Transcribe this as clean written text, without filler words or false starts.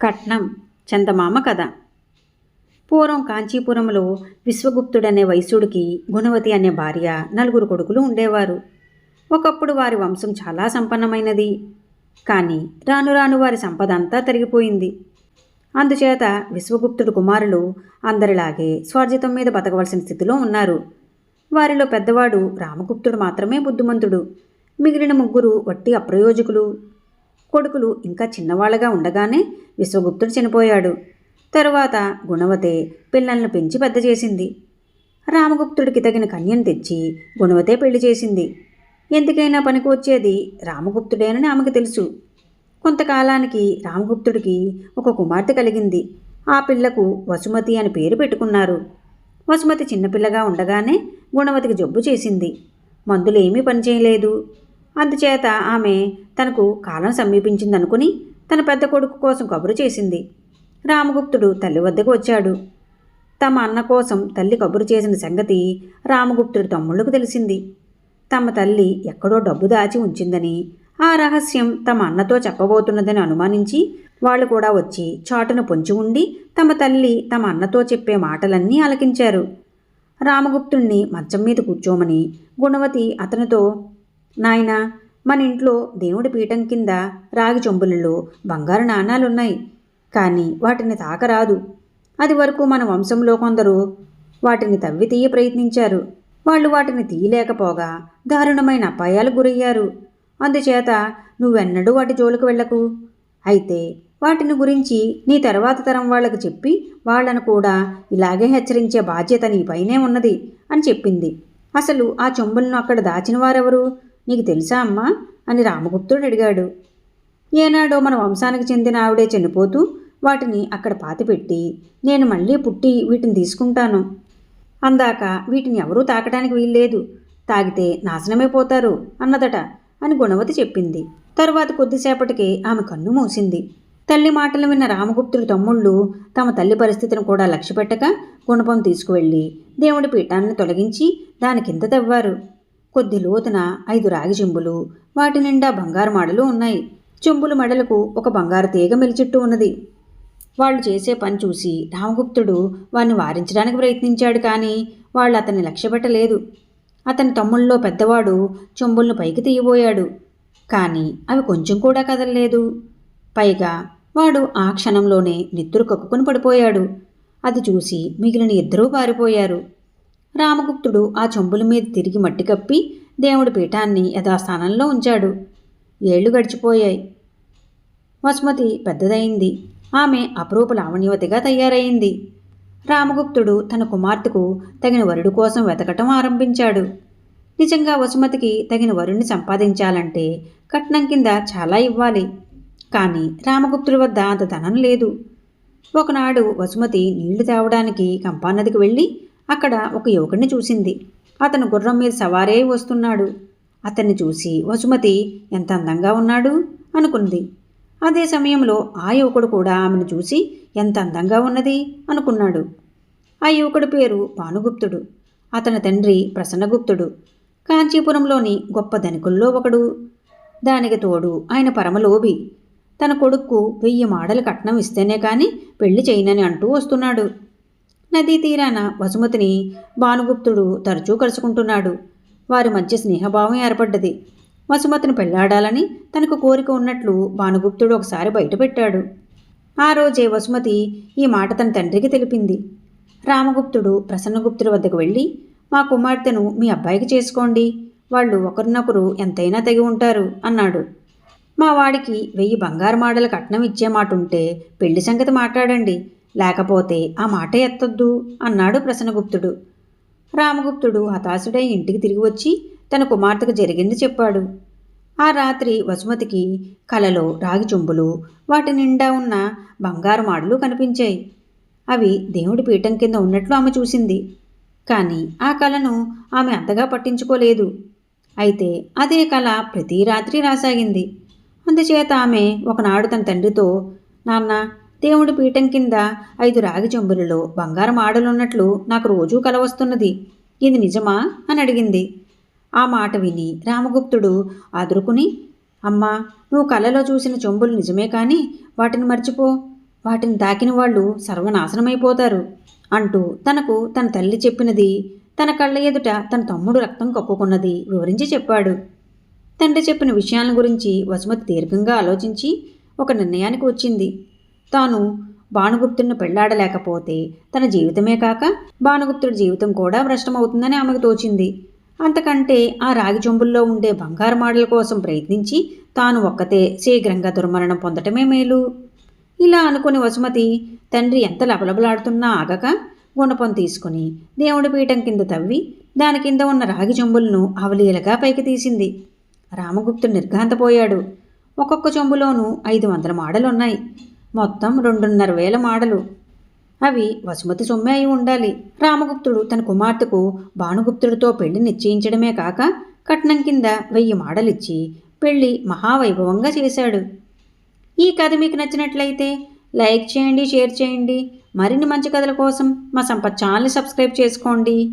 కట్నం చందమామ కథ. పూర్వం కాంచీపురంలో విశ్వగుప్తుడనే వైశ్యుడికి గుణవతి అనే భార్య, 4 కొడుకులు ఉండేవారు. ఒకప్పుడు వారి వంశం చాలా సంపన్నమైనది. కానీ రాను రాను వారి సంపద అంతా తరిగిపోయింది. అందుచేత విశ్వగుప్తుడు కుమారులు అందరిలాగే స్వార్జితం మీద బతకవలసిన స్థితిలో ఉన్నారు. వారిలో పెద్దవాడు రామగుప్తుడు మాత్రమే బుద్ధిమంతుడు. మిగిలిన 3 వట్టి అప్రయోజకులు. కొడుకులు ఇంకా చిన్నవాళ్ళగా ఉండగానే విశ్వగుప్తుడు చనిపోయాడు. తరువాత గుణవతే పిల్లలను పెంచి పెద్ద చేసింది. రామగుప్తుడికి తగిన కన్యను తెచ్చి గుణవతే పెళ్లి చేసింది. ఎందుకైనా పనికి వచ్చేది రామగుప్తుడేనని ఆమెకు తెలుసు. కొంతకాలానికి రామగుప్తుడికి ఒక కుమార్తె కలిగింది. ఆ పిల్లకు వసుమతి అని పేరు పెట్టుకున్నారు. వసుమతి చిన్నపిల్లగా ఉండగానే గుణవతికి జబ్బు చేసింది. మందులేమీ పనిచేయలేదు. అందుచేత ఆమె తనకు కాలం సమీపించిందనుకుని తన పెద్ద కొడుకు కోసం కబురు చేసింది. రామగుప్తుడు తల్లి వద్దకు వచ్చాడు. తమ అన్న కోసం తల్లి కబురు చేసిన సంగతి రామగుప్తుడి తమ్ముళ్లకు తెలిసింది. తమ తల్లి ఎక్కడో డబ్బు దాచి ఉంచిందని, ఆ రహస్యం తమ అన్నతో చెప్పబోతున్నదని అనుమానించి వాళ్ళు కూడా వచ్చి చాటున పొంచి ఉండి తమ తల్లి తమ అన్నతో చెప్పే మాటలన్నీ ఆలకించారు. రామగుప్తుణ్ణి మంచం మీద కూర్చోమని గుణవతి అతనితో, నాయనా, మన ఇంట్లో దేవుడి పీఠం కింద రాగి చెంబులలో బంగారు నాణాలున్నాయి. కానీ వాటిని తాకరాదు. అది వరకు మన వంశంలో కొందరు వాటిని తవ్వి తీయ ప్రయత్నించారు. వాళ్ళు వాటిని తీయలేకపోగా దారుణమైన అపాయాలు గురయ్యారు. అందుచేత నువ్వెన్నడూ వాటి జోలికి వెళ్ళకు. అయితే వాటిని గురించి నీ తర్వాత తరం వాళ్లకు చెప్పి వాళ్లను కూడా ఇలాగే హెచ్చరించే బాధ్యత నీపైనే ఉన్నది అని చెప్పింది. అసలు ఆ చెంబులను అక్కడ దాచిన వారెవరు నీకు తెలుసా అమ్మా అని రామగుప్తుడు అడిగాడు. ఏనాడో మన వంశానికి చెందిన ఆవిడే చనిపోతూ వాటిని అక్కడ పాతిపెట్టి నేను మళ్ళీ పుట్టి వీటిని తీసుకుంటాను. అందాక వీటిని ఎవరూ తాకడానికి వీల్లేదు. తాగితే నాశనమైపోతారు అన్నదట అని గుణవతి చెప్పింది. తరువాత కొద్దిసేపటికే ఆమె కన్ను మూసింది. తల్లి మాటలు విన్న రామగుప్తుడి తమ్ముళ్ళు తమ తల్లి పరిస్థితిని కూడా లక్ష్యపెట్టక గుణపం తీసుకువెళ్ళి దేవుడి పీఠాన్ని తొలగించి దాని కింద తవ్వారు. కొద్ది లోతున 5 రాగి చెంబులు, వాటి నిండా బంగారు మాడలు ఉన్నాయి. చెంబుల మెడలకు ఒక బంగారు తీగ మెలిచిట్టు ఉన్నది. వాళ్ళు చేసే పని చూసి రామగుప్తుడు వారిని వారించడానికి ప్రయత్నించాడు. కానీ వాళ్ళు అతన్ని లక్ష్యపెట్టలేదు. అతని తమ్ముళ్ళలో పెద్దవాడు చెంబులను పైకి తీయబోయాడు. కానీ అవి కొంచెం కూడా కదలలేదు. పైగా వాడు ఆ క్షణంలోనే నెత్తురు కక్కుకుని పడిపోయాడు. అది చూసి మిగిలిన 2 పారిపోయారు. రామగుప్తుడు ఆ చెంబుల మీద తిరిగి మట్టి కప్పి దేవుడి పీఠాన్ని యథాస్థానంలో ఉంచాడు. 7 గడిచిపోయాయి. వసుమతి పెద్దదైంది. ఆమె అపరూప లావణ్యవతిగా తయారైంది. రామగుప్తుడు తన కుమార్తెకు తగిన వరుడి కోసం వెతకటం ఆరంభించాడు. నిజంగా వసుమతికి తగిన వరుణ్ణి సంపాదించాలంటే కట్నం కింద చాలా ఇవ్వాలి. కానీ రామగుప్తుడి వద్ద అంత ధనం లేదు. ఒకనాడు వసుమతి నీళ్లు తేవడానికి కంపానదికి వెళ్ళి అక్కడ ఒక యువకుడిని చూసింది. అతను గుర్రం మీద సవారే వస్తున్నాడు. అతన్ని చూసి వసుమతి ఎంత అందంగా ఉన్నాడు అనుకుంది. అదే సమయంలో ఆ యువకుడు కూడా ఆమెను చూసి ఎంత అందంగా ఉన్నది అనుకున్నాడు. ఆ యువకుడి పేరు భానుగుప్తుడు. అతని తండ్రి ప్రసన్నగుప్తుడు కాంచీపురంలోని గొప్ప ధనికుల్లో ఒకడు. దానికి తోడు ఆయన పరమలోభి. తన కొడుక్కు 1000 మాడలు కట్నం ఇస్తేనే కానీ పెళ్లి చేయనని అంటూ వస్తున్నాడు. నదీ తీరాన వసుమతిని భానుగుప్తుడు తరచూ కలుసుకుంటున్నాడు. వారి మధ్య స్నేహభావం ఏర్పడ్డది. వసుమతిని పెళ్లాడాలని తనకు కోరిక ఉన్నట్లు భానుగుప్తుడు ఒకసారి బయటపెట్టాడు. ఆ రోజే వసుమతి ఈ మాట తన తండ్రికి తెలిపింది. రామగుప్తుడు ప్రసన్నగుప్తుడి వద్దకు వెళ్ళి, మా కుమార్తెను మీ అబ్బాయికి చేసుకోండి. వాళ్ళు ఒకరినొకరు ఎంతైనా తెగి ఉంటారు అన్నాడు. మా వాడికి 1000 బంగారు మాడల కట్నం ఇచ్చే మాట ఉంటే పెళ్లి సంగతి మాట్లాడండి, లేకపోతే ఆ మాట ఎత్తొద్దు అన్నాడు ప్రసన్నగుప్తుడు. రామగుప్తుడు హతాశుడై ఇంటికి తిరిగి వచ్చి తన కుమార్తెకు జరిగింది చెప్పాడు. ఆ రాత్రి వసుమతికి కలలో రాగి చెంబులు, వాటి నిండా ఉన్న బంగారు మాడలు కనిపించాయి. అవి దేవుడి పీఠం కింద ఉన్నట్లు ఆమె చూసింది. కానీ ఆ కలను ఆమె అంతగా పట్టించుకోలేదు. అయితే అదే కల ప్రతి రాత్రి రాసాగింది. అందుచేత ఆమె ఒకనాడు తన తండ్రితో, నాన్న, దేవుడి పీఠం కింద 5 రాగి చెంబులలో బంగారం ఆడలున్నట్లు నాకు రోజూ కల వస్తున్నది. ఇది నిజమా అని అడిగింది. ఆ మాట విని రామగుప్తుడు ఆదురుకుని, అమ్మా, నువ్వు కలలో చూసిన చెంబులు నిజమే కానీ వాటిని మర్చిపో. వాటిని తాకిన వాళ్ళు సర్వనాశనమైపోతారు అంటూ తనకు తన తల్లి చెప్పినది, తన కళ్ళ ఎదుట తన తమ్ముడు రక్తం కక్కుకున్నది వివరించి చెప్పాడు. తండ్రి చెప్పిన విషయాల గురించి వసుమతి దీర్ఘంగా ఆలోచించి ఒక నిర్ణయానికి వచ్చింది. తాను భానుగుప్తుడిని పెళ్లాడలేకపోతే తన జీవితమే కాక భానుగుప్తుడి జీవితం కూడా భ్రష్టమవుతుందని ఆమెకు తోచింది. అంతకంటే ఆ రాగి చెంబుల్లో ఉండే బంగారు మాడల కోసం ప్రయత్నించి తాను ఒక్కతే శీఘ్రంగా దుర్మరణం పొందటమే మేలు. ఇలా అనుకుని వసుమతి తండ్రి ఎంత లబలబలాడుతున్నా ఆగక గుణపం తీసుకుని దేవుడి పీఠం కింద తవ్వి దాని కింద ఉన్న రాగి చెంబులను అవలీలగా పైకి తీసింది. రామగుప్తుడు నిర్ఘాంతపోయాడు. ఒక్కొక్క చెంబులోనూ 500 మాడలున్నాయి. మొత్తం 2,500 మాడలు. అవి వసుమతి సొమ్మే అయి ఉండాలి. రామగుప్తుడు తన కుమార్తెకు భానుగుప్తుడితో పెళ్లి నిశ్చయించడమే కాక కట్నం కింద 1000 మాడలిచ్చి పెళ్లి మహావైభవంగా చేశాడు. ఈ కథ మీకు నచ్చినట్లయితే లైక్ చేయండి, షేర్ చేయండి. మరిన్ని మంచి కథల కోసం మా సంపత్ ఛానల్ని సబ్స్క్రైబ్ చేసుకోండి.